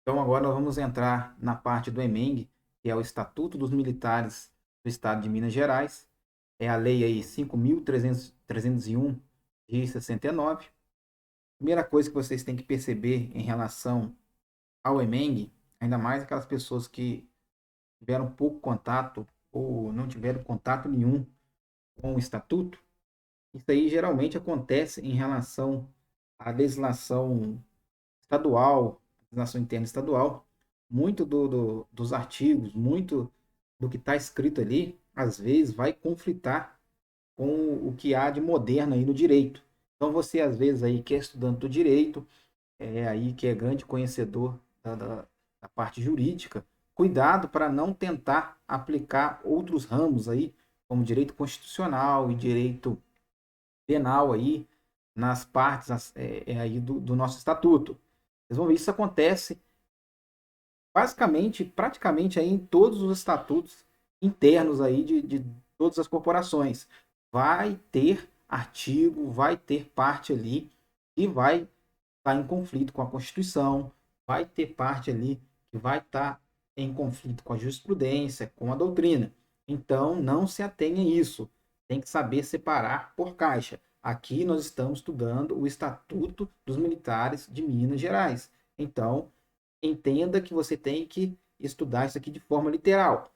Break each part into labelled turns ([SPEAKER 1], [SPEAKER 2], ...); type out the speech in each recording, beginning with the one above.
[SPEAKER 1] Então agora nós vamos entrar na parte do EMENG, que é o Estatuto dos Militares do Estado de Minas Gerais. É a lei aí 5.301 de 69. Primeira coisa que vocês têm que perceber em relação ao EMENG, ainda mais aquelas pessoas que tiveram pouco contato ou não tiveram contato nenhum com o Estatuto, isso aí geralmente acontece em relação à legislação estadual, legislação interna estadual. Muito dos artigos, muito do que está escrito ali, às vezes vai conflitar com o que há de moderno aí no direito. Então você, às vezes, aí que é estudante do direito, aí que é grande conhecedor da parte jurídica, cuidado para não tentar aplicar outros ramos aí, como direito constitucional e direito penal aí, nas partes aí do nosso estatuto. Vocês vão ver, isso acontece basicamente, praticamente aí em todos os estatutos internos aí de todas as corporações. Vai ter artigo, vai ter parte ali que vai estar em conflito com a Constituição, vai ter parte ali que vai estar em conflito com a jurisprudência, com a doutrina. Então, não se atenha a isso. Tem que saber separar por caixa. Aqui nós estamos estudando o Estatuto dos Militares de Minas Gerais. Então, entenda que você tem que estudar isso aqui de forma literal.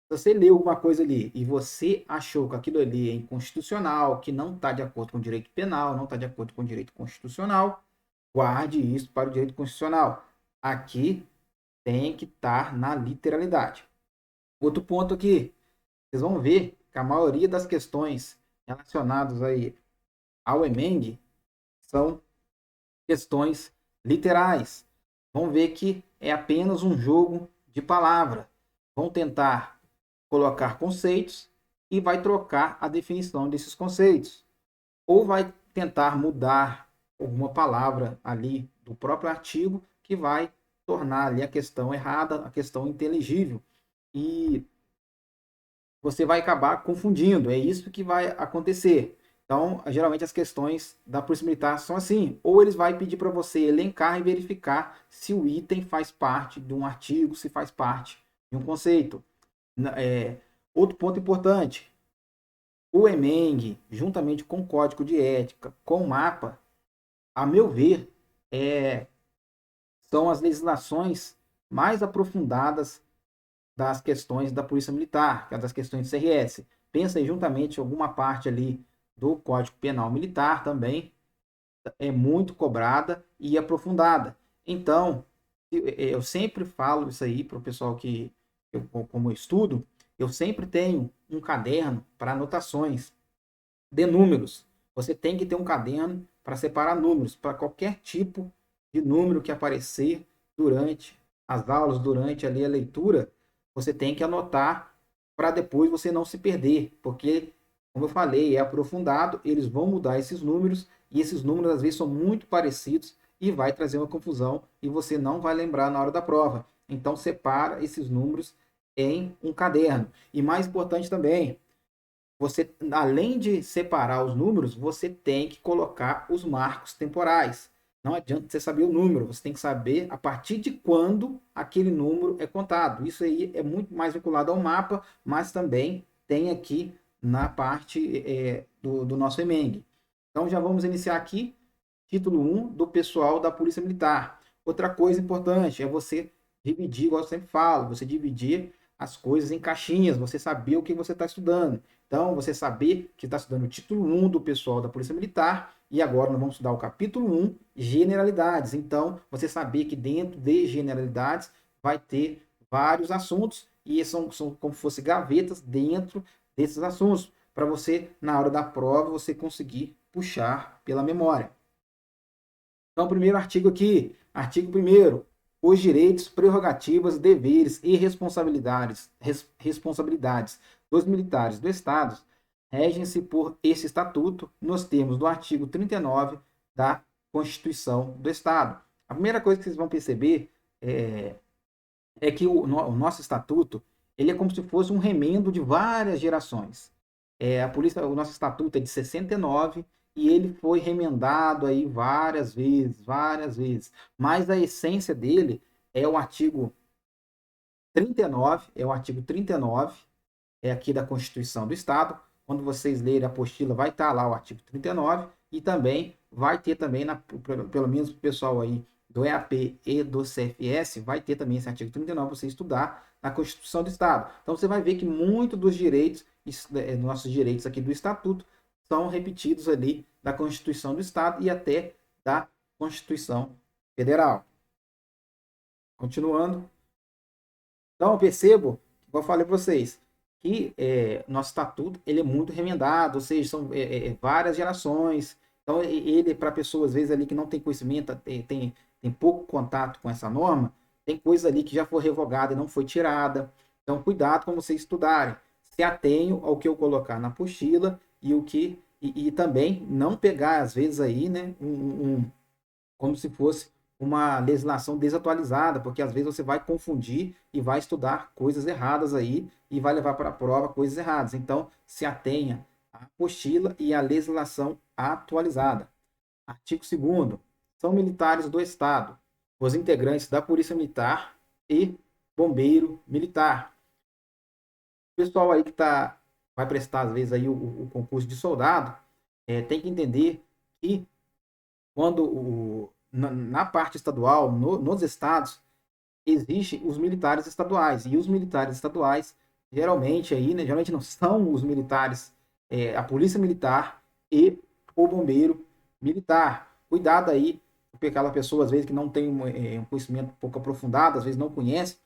[SPEAKER 1] Se você leu alguma coisa ali e você achou que aquilo ali é inconstitucional, que não está de acordo com o direito penal, não está de acordo com o direito constitucional, guarde isso para o direito constitucional. Aqui tem que estar na literalidade. Outro ponto aqui, vocês vão ver que a maioria das questões relacionadas aí ao EMENG são questões literais. Vão ver que é apenas um jogo de palavra. Vão tentar colocar conceitos e vai trocar a definição desses conceitos. Ou vai tentar mudar alguma palavra ali do próprio artigo que vai tornar ali a questão errada, a questão inteligível. E você vai acabar confundindo. É isso que vai acontecer. Então, geralmente as questões da Polícia Militar são assim: ou eles vão pedir para você elencar e verificar se o item faz parte de um artigo, se faz parte de um conceito. É, outro ponto importante: o EMENG, juntamente com o Código de Ética, com o MAPA, a meu ver, são as legislações mais aprofundadas das questões da Polícia Militar, que é das questões de CRS. Pensa aí juntamente alguma parte ali do Código Penal Militar também, é muito cobrada e aprofundada. Então, eu sempre falo isso aí para o pessoal como eu estudo, eu sempre tenho um caderno para anotações de números. Você tem que ter um caderno para separar números, para qualquer tipo de número que aparecer durante as aulas, durante ali a leitura, você tem que anotar para depois você não se perder, porque, como eu falei, é aprofundado, eles vão mudar esses números e esses números às vezes são muito parecidos e vai trazer uma confusão e você não vai lembrar na hora da prova. Então separa esses números em um caderno. E mais importante também, você, além de separar os números, você tem que colocar os marcos temporais. Não adianta você saber o número, você tem que saber a partir de quando aquele número é contado. Isso aí é muito mais vinculado ao mapa, mas também tem aqui na parte do nosso EMENG. Então já vamos iniciar aqui, título 1 do pessoal da Polícia Militar. Outra coisa importante é você dividir, igual eu sempre falo, você dividir as coisas em caixinhas, você saber o que você está estudando. Então, você saber que está estudando o título 1 do pessoal da Polícia Militar e agora nós vamos estudar o capítulo 1, generalidades. Então, você saber que dentro de generalidades vai ter vários assuntos e são como se fossem gavetas dentro desses assuntos, para você, na hora da prova, você conseguir puxar pela memória. Então, primeiro artigo aqui, artigo 1º, os direitos, prerrogativas, deveres e responsabilidades dos militares do Estado regem-se por esse estatuto nos termos do artigo 39 da Constituição do Estado. A primeira coisa que vocês vão perceber é que o nosso estatuto ele é como se fosse um remendo de várias gerações. O nosso estatuto é de 69 e ele foi remendado aí várias vezes, mas a essência dele é o artigo 39, é o artigo 39, é aqui da Constituição do Estado. Quando vocês lerem a apostila, vai estar lá o artigo 39 e também vai ter também, pelo menos o pessoal aí do EAP e do CFS, vai ter também esse artigo 39 para você estudar na Constituição do Estado. Então você vai ver que muitos dos direitos, nossos direitos aqui do Estatuto, são repetidos ali da Constituição do Estado e até da Constituição Federal. Continuando. Então eu percebo, como eu falei para vocês, que nosso estatuto ele é muito remendado, ou seja, são várias gerações. Então ele, para pessoas às vezes ali que não tem conhecimento, tem pouco contato com essa norma, tem coisa ali que já foi revogada e não foi tirada. Então cuidado quando vocês estudarem. Se atenham ao que eu colocar na apostila e o que e também não pegar às vezes aí, né, como se fosse uma legislação desatualizada, porque às vezes você vai confundir e vai estudar coisas erradas aí e vai levar para a prova coisas erradas. Então, se atenha à apostila e à legislação atualizada. Artigo 2º. São militares do Estado, os integrantes da Polícia Militar e Bombeiro Militar. O pessoal aí que vai prestar, às vezes, aí o concurso de soldado, tem que entender que quando na parte estadual, nos estados, existem os militares estaduais. E os militares estaduais, geralmente aí, né, geralmente não são os militares, a polícia militar e o bombeiro militar. Cuidado aí, porque aquela pessoa, às vezes, que não tem um conhecimento um pouco aprofundado, às vezes não conhece,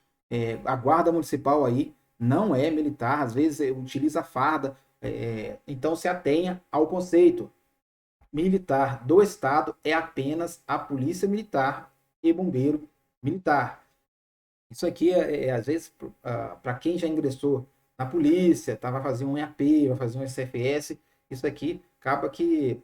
[SPEAKER 1] a guarda municipal aí não é militar, às vezes utiliza farda, então se atenha ao conceito militar do Estado é apenas a Polícia Militar e Bombeiro Militar. Isso aqui às vezes, para quem já ingressou na polícia, vai fazer um EAP, vai fazer um SFS, isso aqui acaba que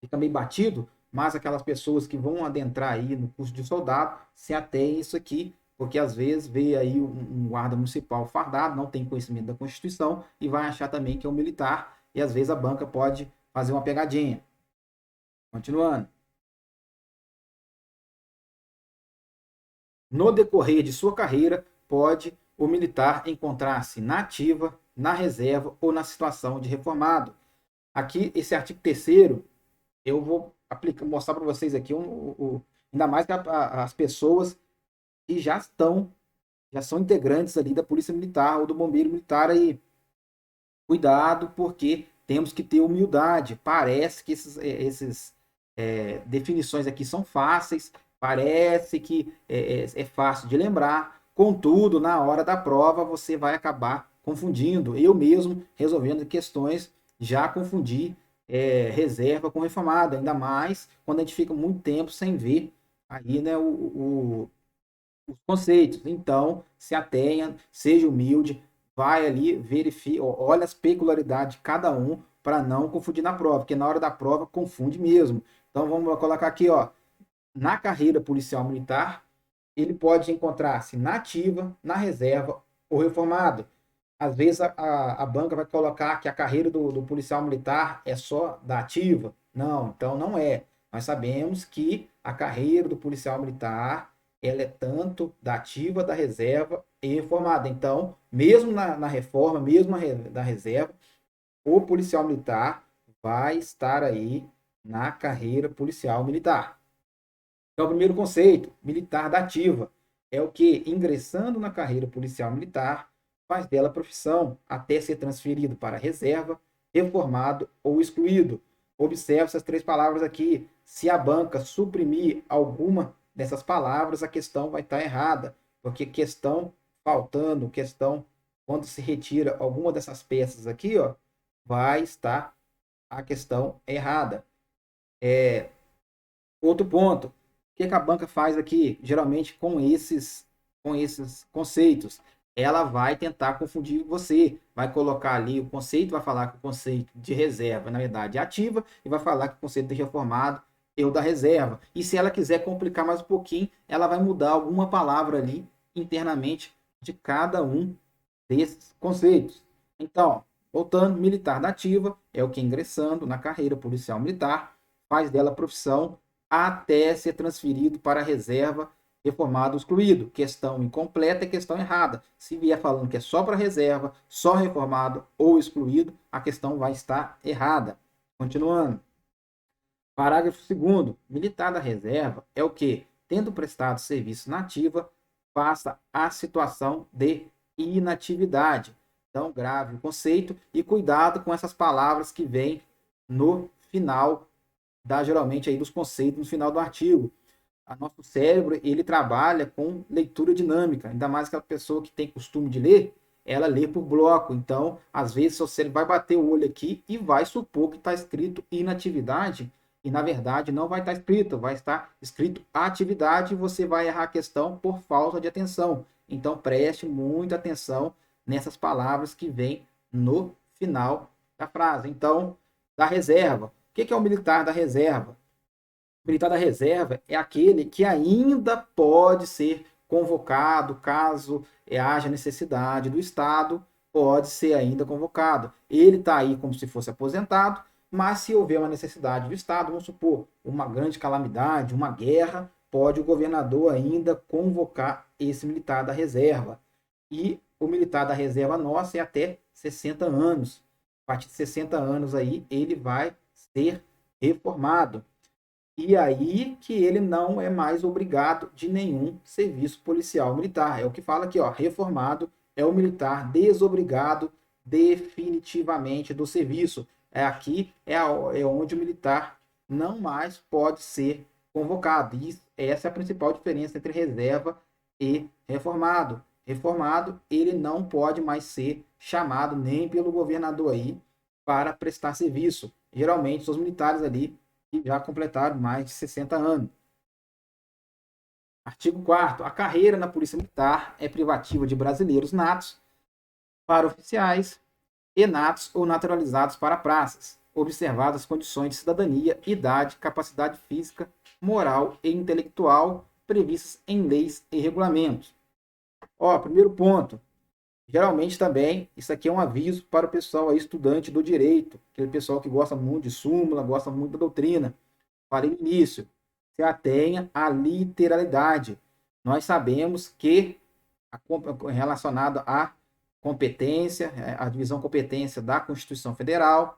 [SPEAKER 1] fica meio batido, mas aquelas pessoas que vão adentrar aí no curso de soldado se atém a isso aqui, porque às vezes vê aí um guarda municipal fardado, não tem conhecimento da Constituição e vai achar também que é um militar, e às vezes a banca pode fazer uma pegadinha. Continuando. No decorrer de sua carreira, pode o militar encontrar-se na ativa, na reserva ou na situação de reformado. Aqui, esse artigo 3º, eu vou mostrar para vocês aqui, ainda mais que as pessoas que já são integrantes ali da Polícia Militar ou do Bombeiro Militar aí. Cuidado, porque temos que ter humildade. Parece que esses definições aqui são fáceis, parece que é fácil de lembrar, contudo, na hora da prova você vai acabar confundindo. Eu mesmo, resolvendo questões, já confundi reserva com reformado, ainda mais quando a gente fica muito tempo sem ver aí, né, os conceitos. Então, se atenha, seja humilde, vai ali, verifica, olha as peculiaridades de cada um para não confundir na prova, porque na hora da prova confunde mesmo. Então vamos colocar aqui, ó, na carreira policial militar, ele pode encontrar-se na ativa, na reserva ou reformado. Às vezes a banca vai colocar que a carreira do policial militar é só da ativa. Não, então não é. Nós sabemos que a carreira do policial militar ela é tanto da ativa, da reserva e reformada. Então, mesmo na reforma, mesmo na reserva, o policial militar vai estar aí na carreira policial militar. Então, o primeiro conceito, militar da ativa, é o que, ingressando na carreira policial militar, faz dela profissão até ser transferido para reserva, reformado ou excluído. Observe essas 3 palavras aqui. Se a banca suprimir alguma dessas palavras, a questão vai estar errada, porque questão faltando, questão quando se retira alguma dessas peças aqui, ó, vai estar a questão errada. Outro ponto, o que a banca faz aqui, geralmente com esses conceitos? Ela vai tentar confundir você, vai colocar ali o conceito, vai falar que o conceito de reserva, na verdade, é ativa, e vai falar que o conceito de reformado é o da reserva. E se ela quiser complicar mais um pouquinho, ela vai mudar alguma palavra ali internamente de cada um desses conceitos. Então, voltando, militar da ativa é o que ingressando na carreira policial militar faz dela profissão até ser transferido para a reserva, reformado ou excluído. Questão incompleta é questão errada. Se vier falando que é só para reserva, só reformado ou excluído, a questão vai estar errada. Continuando. Parágrafo 2º. Militar da reserva é o que, tendo prestado serviço na ativa, passa a situação de inatividade. Então, grave o conceito e cuidado com essas palavras que vêm no final, geralmente aí dos conceitos no final do artigo. O nosso cérebro, ele trabalha com leitura dinâmica, ainda mais aquela pessoa que tem costume de ler, ela lê por bloco. Então, às vezes, seu cérebro vai bater o olho aqui e vai supor que está escrito inatividade, e na verdade não vai estar escrito, vai estar escrito atividade, e você vai errar a questão por falta de atenção. Então, preste muita atenção nessas palavras que vêm no final da frase. Então, da reserva. O que é o militar da reserva? O militar da reserva é aquele que ainda pode ser convocado, caso haja necessidade do Estado, pode ser ainda convocado. Ele está aí como se fosse aposentado, mas se houver uma necessidade do Estado, vamos supor, uma grande calamidade, uma guerra, pode o governador ainda convocar esse militar da reserva. E o militar da reserva nossa é até 60 anos. A partir de 60 anos aí, ele vai ser reformado. E aí que ele não é mais obrigado de nenhum serviço policial militar. É o que fala aqui, ó, reformado é o militar desobrigado definitivamente do serviço. Aqui é onde o militar não mais pode ser convocado. E essa é a principal diferença entre reserva e reformado. Reformado, ele não pode mais ser chamado nem pelo governador aí para prestar serviço. Geralmente, são os militares ali que já completaram mais de 60 anos. Artigo 4º. A carreira na Polícia Militar é privativa de brasileiros natos para oficiais e natos ou naturalizados para praças, observadas as condições de cidadania, idade, capacidade física, moral e intelectual previstas em leis e regulamentos. Primeiro ponto. Geralmente também, isso aqui é um aviso para o pessoal aí, estudante do direito, aquele pessoal que gosta muito de súmula, gosta muito da doutrina. Falei no início, se atenha à literalidade. Nós sabemos que, relacionado à competência, a divisão competência da Constituição Federal,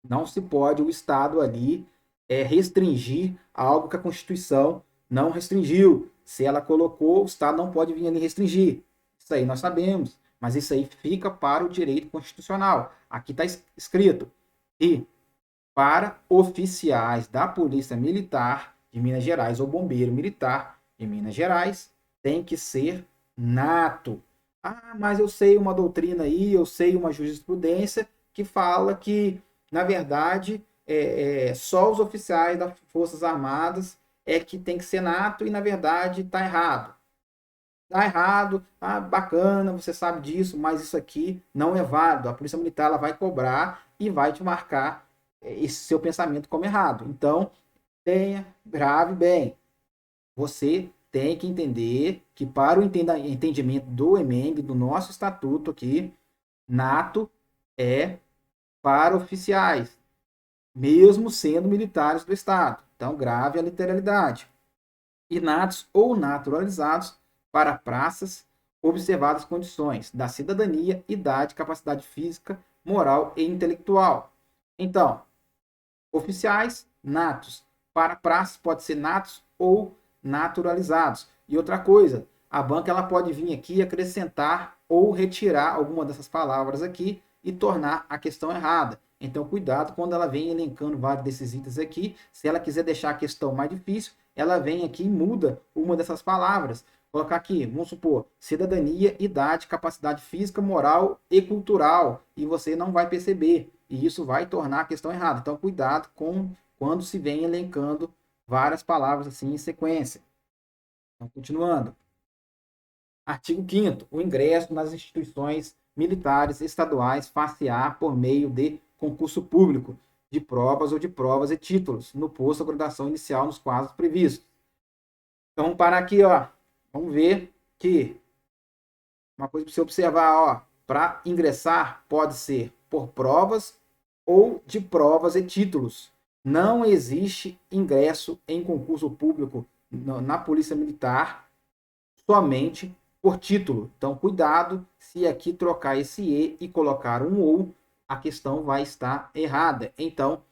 [SPEAKER 1] não se pode o Estado ali restringir algo que a Constituição não restringiu. Se ela colocou, o Estado não pode vir ali restringir. Isso aí nós sabemos, mas isso aí fica para o direito constitucional. Aqui está escrito. E para oficiais da Polícia Militar de Minas Gerais ou bombeiro militar de Minas Gerais, tem que ser nato. Mas eu sei uma doutrina aí, eu sei uma jurisprudência que fala que, na verdade, só os oficiais das Forças Armadas é que tem que ser nato e, na verdade, está errado. Está errado, bacana, você sabe disso, mas isso aqui não é válido. A Polícia Militar ela vai cobrar e vai te marcar esse seu pensamento como errado. Então, grave bem. Você tem que entender que para o entendimento do EMENG, do nosso estatuto aqui, nato é para oficiais, mesmo sendo militares do Estado. Então, grave a literalidade. E natos ou naturalizados para praças, observadas as condições da cidadania, idade, capacidade física, moral e intelectual. Então, oficiais, natos. Para praças, pode ser natos ou naturalizados. E outra coisa, a banca ela pode vir aqui acrescentar ou retirar alguma dessas palavras aqui e tornar a questão errada. Então, cuidado quando ela vem elencando vários desses itens aqui. Se ela quiser deixar a questão mais difícil, ela vem aqui e muda uma dessas palavras. Colocar aqui, vamos supor, cidadania, idade, capacidade física, moral e cultural. E você não vai perceber. E isso vai tornar a questão errada. Então, cuidado com quando se vem elencando várias palavras assim em sequência. Então, continuando. Artigo 5º. O ingresso nas instituições militares estaduais far-se-á por meio de concurso público de provas ou de provas e títulos no posto de graduação inicial nos quadros previstos. Então, vamos parar aqui, ó. Vamos ver que uma coisa para você observar, ó, para ingressar pode ser por provas ou de provas e títulos. Não existe ingresso em concurso público na Polícia Militar somente por título. Então, cuidado se aqui trocar esse e colocar um ou, a questão vai estar errada. Então,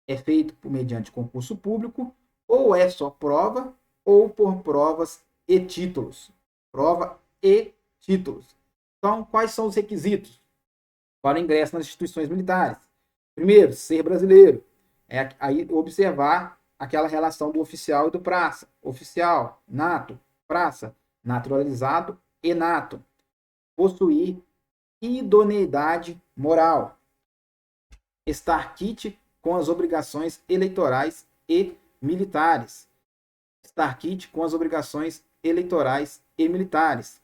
[SPEAKER 1] é feito mediante concurso público, ou é só prova, ou por provas e títulos. Prova e títulos. Então, quais são os requisitos para o ingresso nas instituições militares? Primeiro, ser brasileiro. É aí observar aquela relação do oficial e do praça. Oficial, nato, praça, naturalizado e nato. Possuir idoneidade moral. Estar quite com as obrigações eleitorais e militares. Estar quite com as obrigações eleitorais e militares.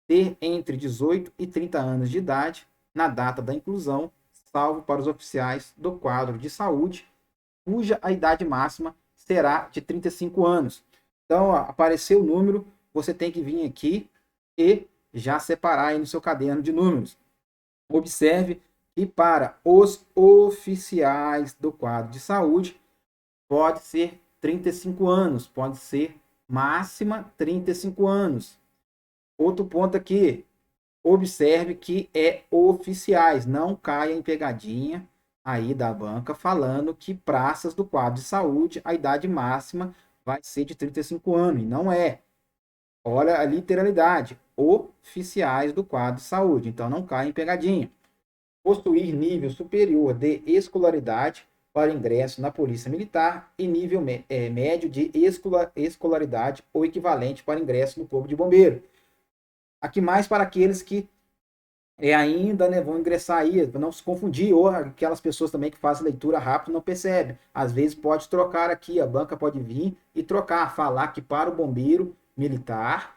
[SPEAKER 1] Ter entre 18 e 30 anos de idade na data da inclusão, salvo para os oficiais do quadro de saúde, cuja a idade máxima será de 35 anos. Então, ó, apareceu o número, você tem que vir aqui e já separar aí no seu caderno de números. Observe que para os oficiais do quadro de saúde, pode ser 35 anos, pode ser máxima 35 anos. Outro ponto aqui, observe que é oficiais, não caia em pegadinha aí da banca falando que praças do quadro de saúde, a idade máxima vai ser de 35 anos, e não é. Olha a literalidade, oficiais do quadro de saúde, então não caia em pegadinha. Possuir nível superior de escolaridade para ingresso na Polícia Militar e nível médio de escolaridade ou equivalente para ingresso no Corpo de Bombeiro. Aqui mais para aqueles que ainda, né, vão ingressar aí, para não se confundir, ou aquelas pessoas também que fazem leitura rápido não percebem. Às vezes pode trocar aqui, a banca pode vir e trocar, falar que para o bombeiro militar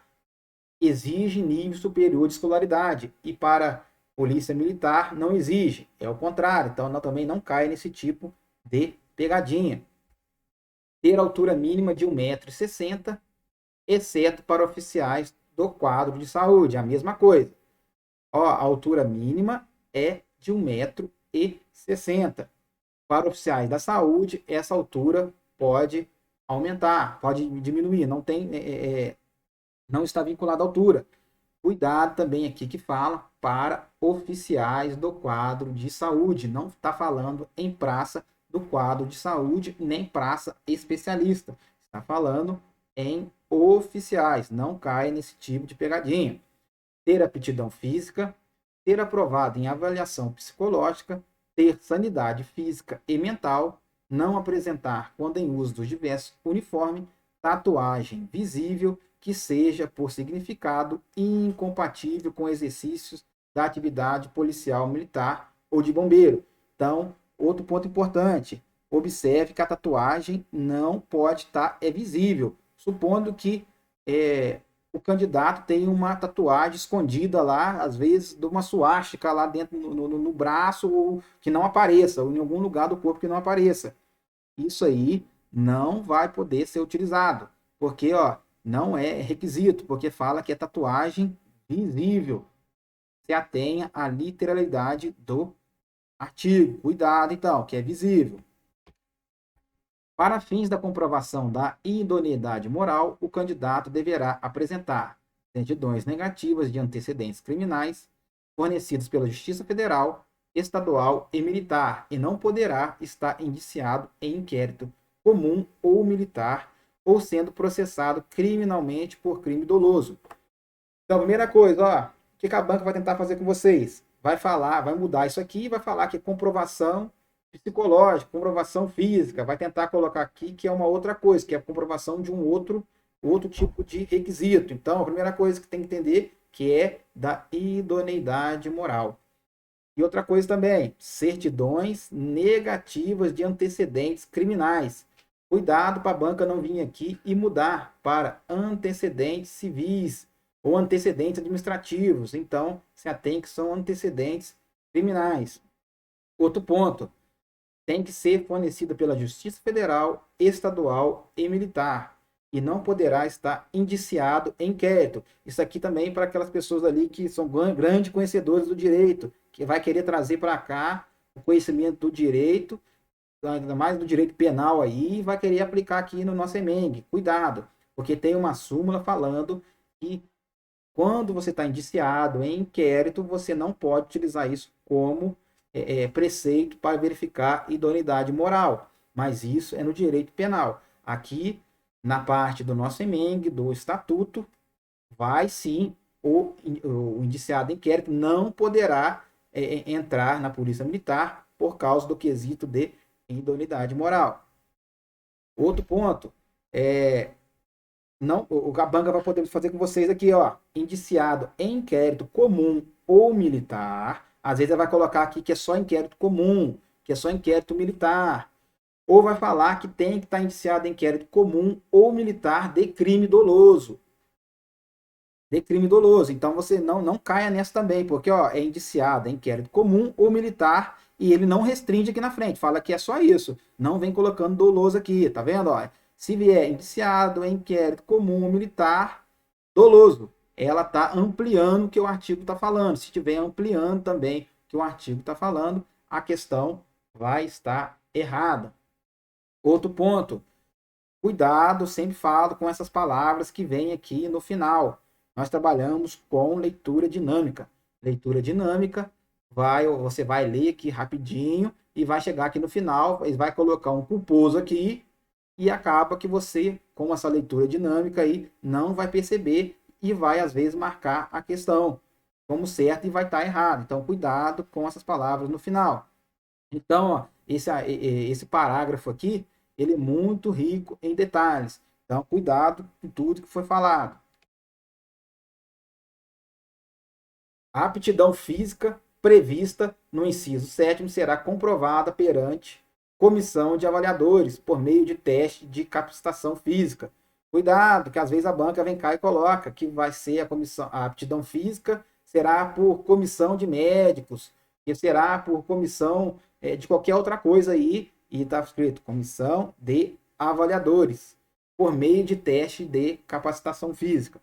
[SPEAKER 1] exige nível superior de escolaridade e para polícia militar não exige. É o contrário, então também não cai nesse tipo de pegadinha. Ter altura mínima de 1,60 m, exceto para oficiais do quadro de saúde, a mesma coisa. Ó, a altura mínima é de 1,60 m. Para oficiais da saúde, essa altura pode aumentar, pode diminuir, não tem, não está vinculada à altura. Cuidado também aqui que fala para oficiais do quadro de saúde, não está falando em praça do quadro de saúde, nem praça especialista. Está falando em oficiais, não cai nesse tipo de pegadinha. Ter aptidão física, ter aprovado em avaliação psicológica, ter sanidade física e mental, não apresentar, quando em uso dos diversos uniformes, tatuagem visível que seja por significado incompatível com exercícios da atividade policial militar ou de bombeiro. Então, outro ponto importante, observe que a tatuagem não pode estar visível, supondo que o candidato tem uma tatuagem escondida lá, às vezes de uma suástica lá dentro no braço, ou que não apareça, ou em algum lugar do corpo que não apareça. Isso aí não vai poder ser utilizado, porque ó, não é requisito, porque fala que é tatuagem visível. Se atenha à literalidade do artigo. Cuidado, então, que é visível. Para fins da comprovação da idoneidade moral, o candidato deverá apresentar certidões negativas de antecedentes criminais fornecidos pela Justiça Federal, Estadual e Militar, e não poderá estar indiciado em inquérito comum ou militar ou sendo processado criminalmente por crime doloso. Então, primeira coisa, ó, o que a banca vai tentar fazer com vocês? Vai falar, vai mudar isso aqui, vai falar que é comprovação psicológica, comprovação física, vai tentar colocar aqui que é uma outra coisa, que é a comprovação de um outro tipo de requisito. Então, a primeira coisa que tem que entender que é da idoneidade moral. E outra coisa também, certidões negativas de antecedentes criminais. Cuidado para a banca não vir aqui e mudar para antecedentes civis ou antecedentes administrativos. Então, se atém que são antecedentes criminais. Outro ponto, tem que ser fornecida pela Justiça Federal, Estadual e Militar. E não poderá estar indiciado em inquérito. Isso aqui também para aquelas pessoas ali que são grandes conhecedores do direito, que vai querer trazer para cá o conhecimento do direito, ainda mais do direito penal aí, e vai querer aplicar aqui no nosso EMENG. Cuidado, porque tem uma súmula falando que Quando você está indiciado em inquérito, você não pode utilizar isso como preceito para verificar idoneidade moral, mas isso é no direito penal. Aqui, na parte do nosso emeng, do estatuto, vai sim, o indiciado em inquérito não poderá entrar na polícia militar por causa do quesito de idoneidade moral. Outro ponto, não, o Gabanga vai poder fazer com vocês aqui, ó, indiciado em inquérito comum ou militar. Às vezes ele vai colocar aqui que é só inquérito comum, que é só inquérito militar. Ou vai falar que tem que estar indiciado em inquérito comum ou militar de crime doloso. De crime doloso. Então você não caia nessa também, porque ó, é indiciado em inquérito comum ou militar e ele não restringe aqui na frente, fala que é só isso. Não vem colocando doloso aqui, tá vendo? Ó, se vier indiciado em inquérito comum ou militar doloso, ela está ampliando o que o artigo está falando. Se estiver ampliando também o que o artigo está falando, a questão vai estar errada. Outro ponto, cuidado, sempre falo com essas palavras que vêm aqui no final. Nós trabalhamos com leitura dinâmica. Leitura dinâmica, você vai ler aqui rapidinho e vai chegar aqui no final, ele vai colocar um culposo aqui e acaba que você, com essa leitura dinâmica aí, não vai perceber e vai às vezes marcar a questão como certo e vai estar errado. Então, cuidado com essas palavras no final. Então, ó, esse parágrafo aqui, ele é muito rico em detalhes. Então, cuidado com tudo que foi falado. A aptidão física prevista no inciso 7º será comprovada perante comissão de avaliadores por meio de teste de capacitação física. Cuidado, que às vezes a banca vem cá e coloca que vai ser a aptidão física será por comissão de médicos, que será por comissão de qualquer outra coisa aí, e está escrito comissão de avaliadores, por meio de teste de capacitação física.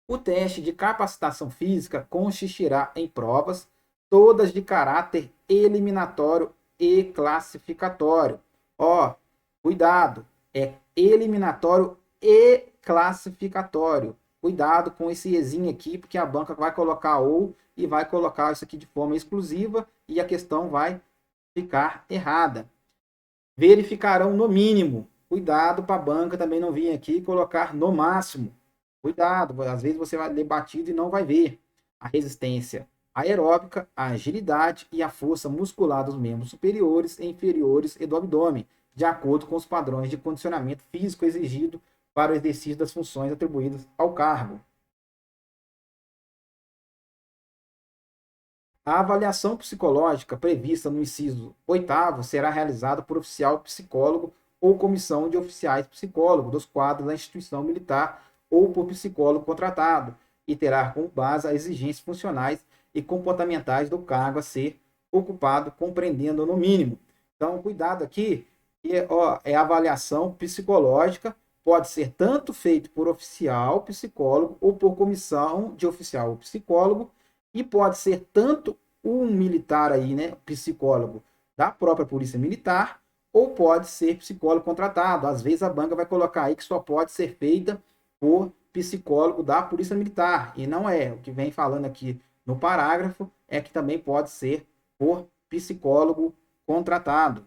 [SPEAKER 1] O teste de capacitação física consistirá em provas, todas de caráter eliminatório e classificatório. Ó, cuidado, é eliminatório e classificatório. Cuidado com esse ezinho aqui, porque a banca vai colocar ou e vai colocar isso aqui de forma exclusiva e a questão vai ficar errada. Verificarão no mínimo. Cuidado para a banca também não vir aqui e colocar no máximo. Cuidado, às vezes você vai ler batido e não vai ver. A resistência aeróbica, a agilidade e a força muscular dos membros superiores e inferiores e do abdômen, de acordo com os padrões de condicionamento físico exigido para o exercício das funções atribuídas ao cargo. A avaliação psicológica prevista no inciso 8º será realizada por oficial psicólogo ou comissão de oficiais psicólogos dos quadros da instituição militar ou por psicólogo contratado e terá como base as exigências funcionais e comportamentais do cargo a ser ocupado, compreendendo no mínimo. Então, cuidado aqui, que é avaliação psicológica, pode ser tanto feito por oficial psicólogo ou por comissão de oficial psicólogo, e pode ser tanto um militar aí, né, psicólogo da própria polícia militar, ou pode ser psicólogo contratado. Às vezes a banca vai colocar aí que só pode ser feita por psicólogo da polícia militar, e não é. O que vem falando aqui no parágrafo é que também pode ser por psicólogo contratado.